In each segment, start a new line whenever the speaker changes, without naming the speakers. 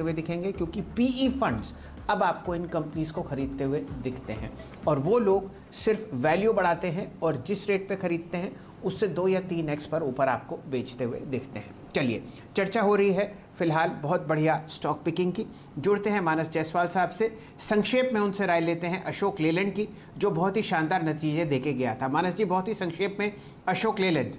हुए दिखेंगे, क्योंकि पीई फंड्स अब आपको इन कंपनीज को खरीदते हुए दिखते हैं और वो लोग सिर्फ वैल्यू बढ़ाते हैं और जिस रेट पे खरीदते हैं उससे 2 या 3x पर ऊपर आपको बेचते हुए दिखते हैं। चलिए, चर्चा हो रही है फिलहाल बहुत बढ़िया स्टॉक पिकिंग की। जुड़ते हैं मानस जायसवाल साहब से, संक्षेप में उनसे राय लेते हैं अशोक लेलैंड की, जो बहुत ही शानदार नतीजे देके गया था। मानस जी, बहुत ही संक्षेप में अशोक लेलैंड।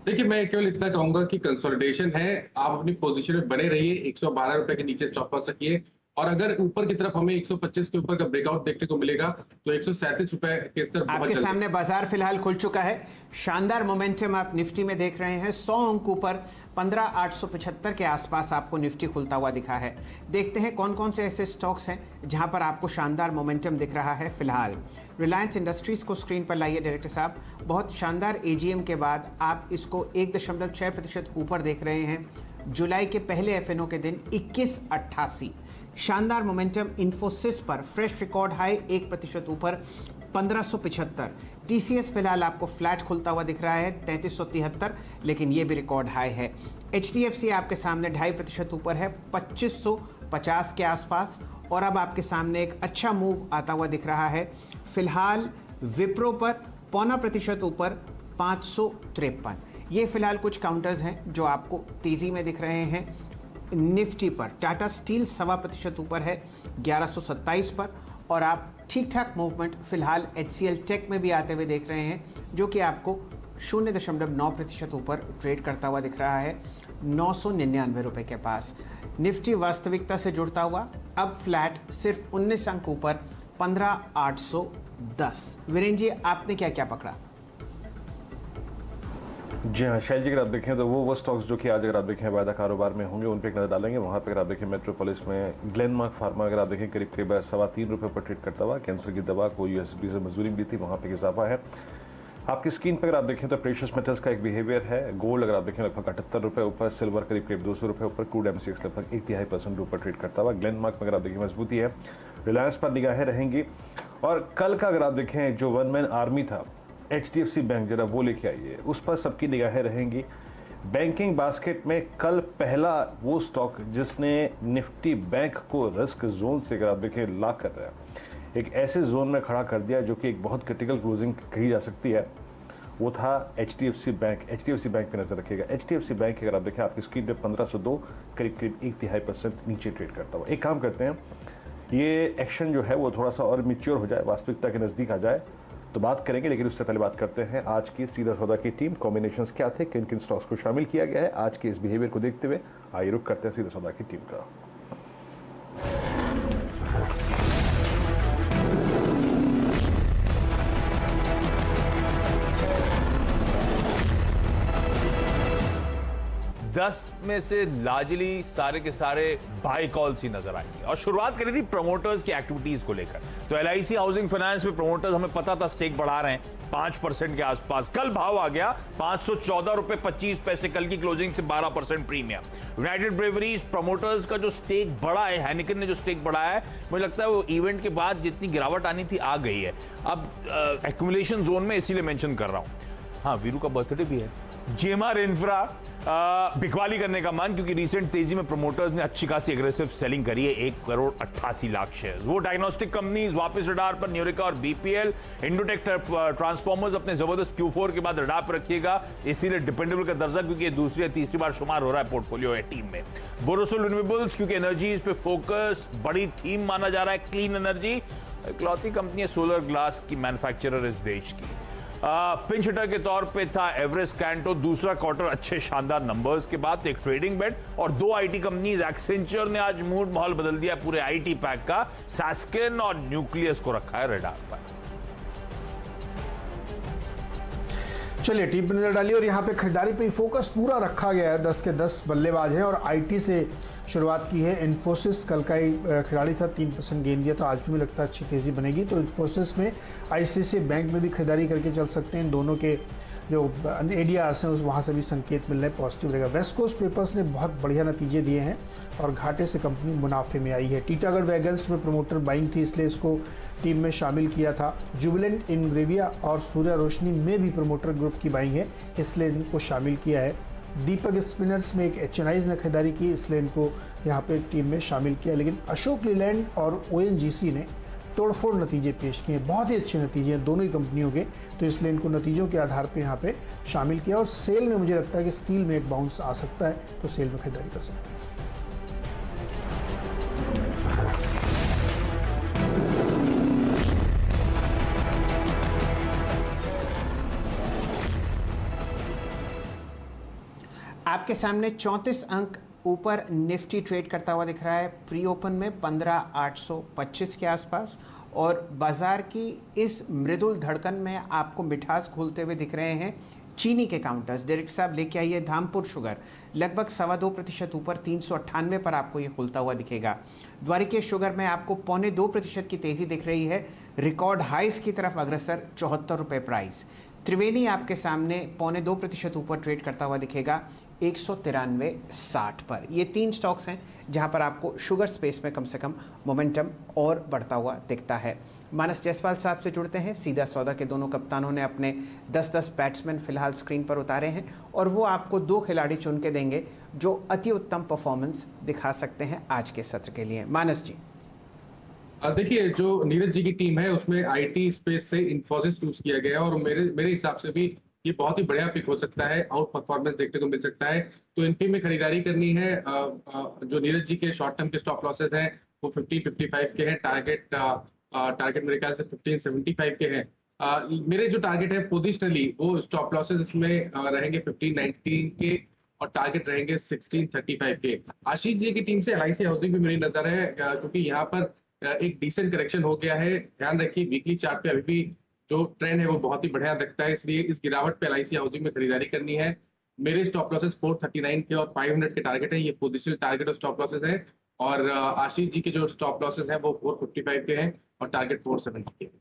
देखिए, मैं केवल इतना कहूंगा कि कंसोलिडेशन है, आप अपनी पोजीशन में बने रहिए, 112 रुपए के नीचे स्टॉप लॉस रखिए और अगर ऊपर की तरफ हमें 125 के ऊपर का ब्रेकआउट देखने को मिलेगा तो 137 रुपए के स्तर बहुत
आपके सामने बाजार फिलहाल खुल चुका है। शानदार मोमेंटम आप निफ्टी में देख रहे हैं। 100 अंक ऊपर 15,875 के आसपास आपको निफ्टी खुलता हुआ दिखा है। देखते हैं कौन कौन से ऐसे स्टॉक्स हैं जहां पर आपको शानदार मोमेंटम दिख रहा है। फिलहाल रिलायंस इंडस्ट्रीज को स्क्रीन पर लाइए डायरेक्टर साहब। बहुत शानदार एजीएम के बाद आप इसको 1.6% ऊपर देख रहे हैं। जुलाई के पहले एफएनओ के दिन 21.88। शानदार मोमेंटम इन्फोसिस पर, फ्रेश रिकॉर्ड हाई 1% ऊपर 1575। टीसीएस फिलहाल आपको फ्लैट खुलता हुआ दिख रहा है 3373, लेकिन ये भी रिकॉर्ड हाई है। एचडीएफसी आपके सामने 2.5% ऊपर है 2550 के आसपास। और अब आपके सामने एक अच्छा मूव आता हुआ दिख रहा है फिलहाल विप्रो पर 0.25% ऊपर 553। ये फिलहाल कुछ काउंटर्स हैं जो आपको तेजी में दिख रहे हैं। निफ्टी पर टाटा स्टील 1.25% ऊपर है 1127 पर और आप ठीक ठाक मूवमेंट फिलहाल एचसीएल टेक में भी आते हुए देख रहे हैं, जो कि आपको 0.9% ऊपर ट्रेड करता हुआ दिख रहा है 999 रुपए के पास। निफ्टी वास्तविकता से जुड़ता हुआ अब फ्लैट सिर्फ 19 अंक ऊपर 15,810। वीरेंद्र जी, आपने क्या क्या पकड़ा?
जी हाँ शैल जी, अगर आप देखें तो वो स्टॉक्स जो कि आज अगर आप देखें वायदा कारोबार में होंगे उन पर एक नजर डालेंगे। वहाँ पे अगर आप देखें मेट्रोपोलिस में ग्लेनमार्क फार्मा अगर आप देखें करीब 3.25 रुपये पर ट्रेड करता हुआ। कैंसर की दवा को यूएसडी से मंजूरी मिली थी, वहाँ पे इजाफा है। आपकी स्क्रीन पर अगर आप देखें तो प्रेशियस मेटल्स का एक बिहेवियर है। गोल्ड अगर आप देखें लगभग 78 रुपये ऊपर, सिल्वर करीब 200 रुपये ऊपर, क्रूड एमसीएक्स लगभग 1.5% ऊपर ट्रेड करता हुआ। ग्लेनमार्क में अगर आप देखें मजबूती है। रिलायंस पर निगाहें रहेंगी। और कल का अगर आप देखें जो वन मैन आर्मी था एचडीएफसी बैंक, जरा वो लेके आइए, उस पर सबकी निगाहें रहेंगी। बैंकिंग बास्केट में कल पहला वो स्टॉक जिसने निफ्टी बैंक को रिस्क जोन से अगर आप देखें ला कर रहा है, एक ऐसे जोन में खड़ा कर दिया जो कि एक बहुत क्रिटिकल क्लोजिंग कही जा सकती है, वो था एचडीएफसी बैंक। एचडीएफसी बैंक पे नजर रखिएगा। एचडीएफसी बैंक अगर आप देखें आपकी स्क्रीन पे 1502 करीब 1.5% नीचे ट्रेड करता हुआ। एक काम करते हैं, ये एक्शन जो है वो थोड़ा सा और मैच्योर हो जाए, वास्तविकता के नज़दीक आ जाए तो बात करेंगे, लेकिन उससे पहले बात करते हैं आज की सीधा सौदा की टीम। कॉम्बिनेशंस क्या थे, किन किन स्टॉक्स को शामिल किया गया है आज के इस बिहेवियर को देखते हुए। आइए रुक करते हैं सीधा सौदा की टीम का।
दस में से लार्जली सारे के सारे बाय कॉल्स ही नजर आएंगे। और शुरुआत करी थी प्रमोटर्स की एक्टिविटीज को लेकर। तो एलआईसी हाउसिंग फाइनेंस में प्रमोटर्स हमें पता था स्टेक बढ़ा रहे हैं 5% के आसपास। कल भाव आ गया 514 रुपए 25 पैसे, कल की क्लोजिंग से 12% प्रीमियम। यूनाइटेड ब्रेवरीज प्रमोटर्स का जो स्टेक बढ़ा है, हैनिकन ने जो स्टेक बढ़ाया है, मुझे लगता है वो इवेंट के बाद जितनी गिरावट आनी थी आ गई है अब एक्यूमुलेशन जोन में, इसीलिए मेंशन कर रहा हूं। हाँ, वीरू का बर्थडे भी है। जेएमआर इंफ्रा बिकवाली करने का मन, क्योंकि रिसेंट तेजी में प्रमोटर्स ने अच्छी खासी एग्रेसिव सेलिंग करी है, 1,88,00,000 शेयर। वो डायग्नोस्टिक कंपनीज वापस रडार पर, न्यूरिका और बीपीएल। इंडोटेक ट्रांसफॉर्मर्स अपने जबरदस्त Q4 के बाद रडार पर रखिएगा, इसीलिए डिपेंडेबल का दर्जा, क्योंकि ये दूसरी या तीसरी बार शुमार हो रहा है पोर्टफोलियो है टीम में। बोरोसिल रिन्यूएबल्स, क्योंकि एनर्जीज पे फोकस, बड़ी थीम माना जा रहा है क्लीन एनर्जी। इकलौती कंपनी है सोलर ग्लास की मैन्युफैक्चरर इस देश की। पिंच हिटर के तौर पे था एवरेस्ट कैंटो। दूसरा क्वार्टर अच्छे शानदार नंबर्स के बाद एक ट्रेडिंग बेट। और दो आईटी कंपनीज, एक्सेंचर ने आज मूड माहौल बदल दिया पूरे आईटी पैक का। सैस्किन और न्यूक्लियस को रखा है रडार पर।
चलिए टीम पर नजर डालिए और यहाँ पे खरीदारी पे फोकस पूरा रखा गया है। 10 के 10 बल्लेबाज हैं और आईटी से शुरुआत की है। इन्फोसिस कल का ही खिलाड़ी था, 3% गेन दिया, तो आज भी लगता है अच्छी तेज़ी बनेगी। तो इन्फोसिस में आईसीआईसीआई बैंक में भी खरीदारी करके चल सकते हैं। इन दोनों के जो एडीआर्स हैं उस वहाँ से भी संकेत मिल रहे हैं, पॉजिटिव रहेगा। वेस्ट कोस्ट पेपर्स ने बहुत बढ़िया नतीजे दिए हैं और घाटे से कंपनी मुनाफे में आई है। टीटागढ़ वैगन्स में प्रमोटर बाइंग थी, इसलिए इसको टीम में शामिल किया था। जुबिलेंट इनग्रेविया और सूर्या रोशनी में भी प्रमोटर ग्रुप की बाइंग है, इसलिए इनको शामिल किया है। दीपक स्पिनर्स में एक एचएनआईज ने खरीदारी की, इसलिए इनको यहाँ पे टीम में शामिल किया। लेकिन अशोक लीलैंड और ओएनजीसी ने तोड़फोड़ नतीजे पेश किए, बहुत ही अच्छे नतीजे हैं दोनों ही कंपनियों के, तो इसलिए इनको नतीजों के आधार पे यहाँ पे शामिल किया। और सेल में मुझे लगता है कि स्टील में एक बाउंस आ सकता है, तो सेल में खरीदारी कर सकते हैं।
आपके सामने 34 अंक ऊपर निफ्टी ट्रेड करता हुआ दिख रहा है, प्री ओपन में 15,825 के आसपास, और बाजार की इस मृदुल धड़कन में आपको मिठास घुलते हुए दिख रहे हैं चीनी के काउंटर्स। डायरेक्टर साहब लेके आइए धामपुर शुगर लगभग 2.25% ऊपर 398 पर आपको ये खुलता हुआ दिखेगा। द्वारिकेश शुगर में आपको 0.25% की तेजी दिख रही है, रिकॉर्ड हाइस की तरफ अग्रसर 74 रुपये प्राइस। त्रिवेणी आपके सामने 0.25% ऊपर ट्रेड करता हुआ दिखेगा 193.60 पर। ये 3 स्टॉक्स हैं जहां पर आपको शुगर स्पेस में कम से कम मोमेंटम और बढ़ता हुआ दिखता है। मानस जायसवाल साहब से जुड़ते हैं। सीधा सौदा के दोनों कप्तानों ने अपने 10-10 बैट्समैन फिलहाल स्क्रीन पर उतारे हैं और वो आपको 2 खिलाड़ी चुन के देंगे जो अति उत्तम परफॉर्मेंस दिखा सकते हैं आज के सत्र के लिए। मानस जी।
देखिए, जो नीरज जी की टीम है उसमें आईटी स्पेस से इन्फोसिस चूज किया गया है और मेरे हिसाब से भी ये बहुत ही बढ़िया पिक हो सकता है, आउट परफॉर्मेंस देखने को मिल सकता है। तो इनपी में खरीदारी करनी है। जो नीरज जी के शॉर्ट टर्म के स्टॉप लॉसेस हैं वो 1555 के हैं, टारगेट मेरे ख्याल से 1575 के हैं। मेरे जो टारगेट है पोजिशनली वो स्टॉप लॉसेस इसमें रहेंगे 1519 के और टारगेट रहेंगे 1635 के। आशीष जी की टीम से एलआईसी हाउसिंग भी मेरी नजर है, क्योंकि यहाँ पर एक डिसेंट करेक्शन हो गया है। ध्यान रखिए वीकली चार्ट पे अभी भी जो ट्रेंड है वो बहुत ही बढ़िया दिखता है, इसलिए इस गिरावट पे एलआईसी हाउसिंग में खरीदारी करनी है। मेरे स्टॉप लॉसेस 439 के और 500 के टारगेट है, ये पोजिशनल टारगेट और स्टॉप लॉसेस है। और आशीष जी के जो स्टॉप लॉसेस हैं वो 455 के हैं और टारगेट 470 के हैं।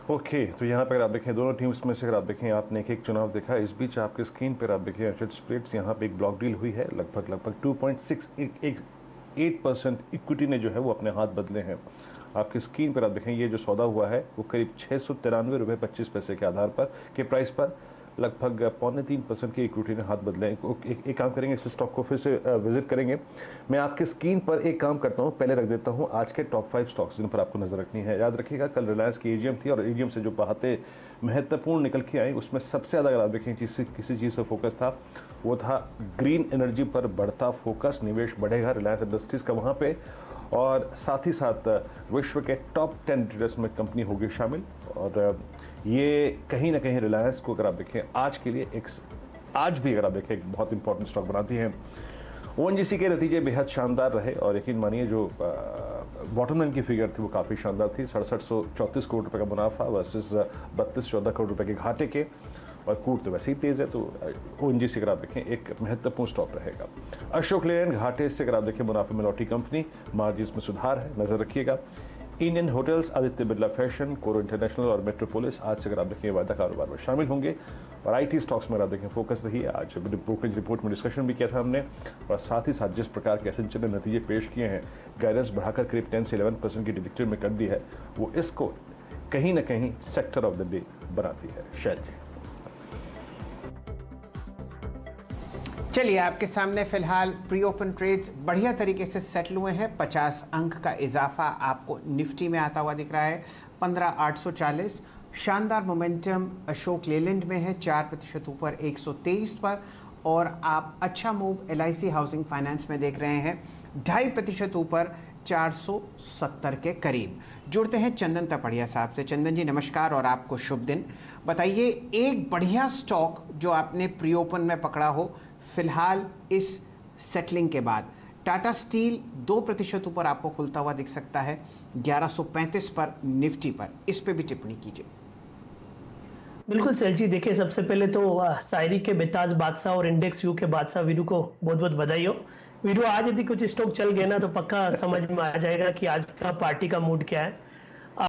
ओके, तो यहाँ पर आप देखें दोनों टीम्स में से अगर आप देखें आपने एक चुनाव देखा। इस बीच आपके स्क्रीन पर आप देखें अर्शद स्प्लिट्स, यहाँ पे एक ब्लॉक डील हुई है, लगभग 2.68% इक्विटी ने जो है वो अपने हाथ बदले हैं। आपकी स्क्रीन पर आप देखें ये जो सौदा हुआ है वो करीब 693 रुपये 25 पैसे के आधार पर के प्राइस पर लगभग 0.3% की इक्विटी ने हाथ बदले हैं। एक काम करेंगे, इस स्टॉक को फिर से विजिट करेंगे। मैं आपके स्क्रीन पर एक काम करता हूं, पहले रख देता हूं आज के टॉप 5 स्टॉक्स जिन पर आपको नजर रखनी है। याद रखिएगा कल रिलायंस की एजीएम थी और एजीएम से जो बातें महत्वपूर्ण निकल के आई उसमें सबसे ज़्यादा अगर आप देखें किसी चीज़ पर फोकस था वो था ग्रीन एनर्जी पर बढ़ता फोकस, निवेश बढ़ेगा रिलायंस इंडस्ट्रीज़ का वहाँ पे, और साथ ही साथ विश्व के टॉप 10 ट्रेडर्स में कंपनी होगी शामिल। और ये कहीं ना कहीं रिलायंस को अगर आप देखें आज के लिए आज भी अगर आप देखें एक बहुत इंपॉर्टेंट स्टॉक बनाती है। ओएनजीसी के नतीजे बेहद शानदार रहे और यकीन मानिए जो बॉटम लाइन की फिगर थी वो काफ़ी शानदार थी। 6734 करोड़ रुपए का मुनाफा वर्सेस 3214 करोड़ रुपए के घाटे के, और कूट तो वैसे ही तेज़ है, तो ओएनजीसी अगर आप देखें एक महत्वपूर्ण स्टॉक रहेगा। अशोक लेलैंड घाटे से अगर आप देखें मुनाफे में लौटी कंपनी, मार्जिन में सुधार है, नजर रखिएगा। Indian hotels, Aditya Birla fashion, कोरो इंटरनेशनल और मेट्रोपोलिस आज से अगर आप देखें वायदा कारोबार में शामिल होंगे। और आईटी स्टॉक्स में अगर आप देखें फोकस रही है। आज ब्रोकरेज रिपोर्ट में डिस्कशन भी किया था हमने, और साथ ही साथ जिस प्रकार के एसेंचर ने नतीजे पेश किए हैं, गाइडेंस बढ़ाकर करीब 10 से 11% की डिडक्टेड में कर दी है, वो इसको कहीं ना कहीं सेक्टर ऑफ द डे बनाती है। शैल जी।
चलिए आपके सामने फिलहाल प्री ओपन ट्रेड्स बढ़िया तरीके से सेटल हुए हैं। 50 अंक का इजाफा आपको निफ्टी में आता हुआ दिख रहा है 15,840। शानदार मोमेंटम अशोक लेलैंड में है 4% ऊपर 123 पर, और आप अच्छा मूव एलआईसी हाउसिंग फाइनेंस में देख रहे हैं 2.5% ऊपर 470 के करीब। जुड़ते हैं चंदन तपड़िया साहब से। चंदन जी नमस्कार और आपको शुभ दिन। बताइए एक बढ़िया स्टॉक जो आपने प्री ओपन में पकड़ा हो फिलहाल इस सेटलिंग के बाद। टाटा स्टील 2% ऊपर आपको खुलता हुआ दिख सकता है 1135 पर निफ्टी पर, इस पे भी टिप्पणी कीजिए।
बिल्कुल सैल जी, देखिए सबसे पहले तो शायरी के बेताज बादशाह और इंडेक्स व्यू के बादशाह वीरू को बहुत बहुत बधाई हो। वीरू आज यदि कुछ स्टॉक चल गए ना तो पक्का समझ में आ जाएगा कि आज का पार्टी का मूड क्या है।